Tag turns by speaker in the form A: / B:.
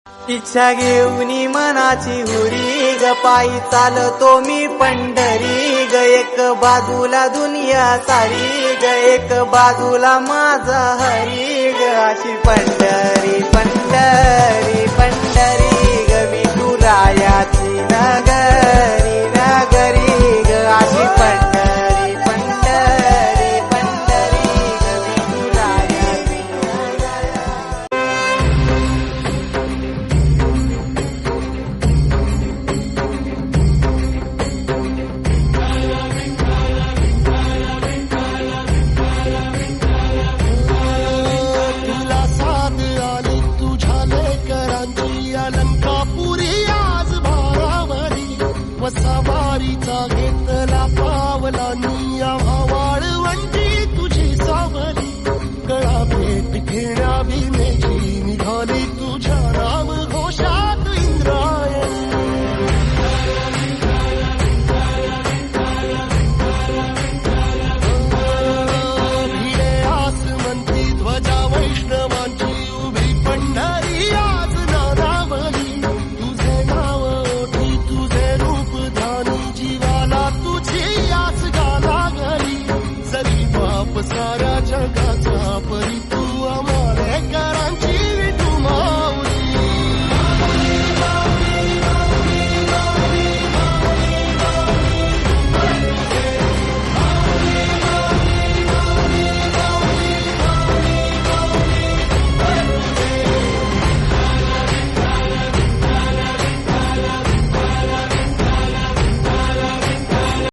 A: इच्छा घेऊनी मनाची हुरी ग पायी चालतो मी पंढरी ग एक बाजूला दुनिया सारी ग एक बाजूला माझा हरी ग अशी पंढरी पंढरी पंढरी ग विठुरायाची नगरी नगरी ग अशी पंढरी पंढरी पंढरी ग विठुरायाची
B: तुला साथ आली तुझ्या लेकरांची अलंकापुरी आज भारावरी वसावारीचा घेतला पावला निया वाळवंटी तुझी सावली गळा भेट घेण्या भीमेची निघाली तुझ्या राम घोषात इंद्रायणी भिडे आसमंती ध्वजा वैष्णवांची उभी पंढरी आज नारावली तुझे नाव ओठी तुझे रूप धानी जीवाला तुझी आस गा लागली जरी बाप साऱ्या जगाचा परी तू आम्हा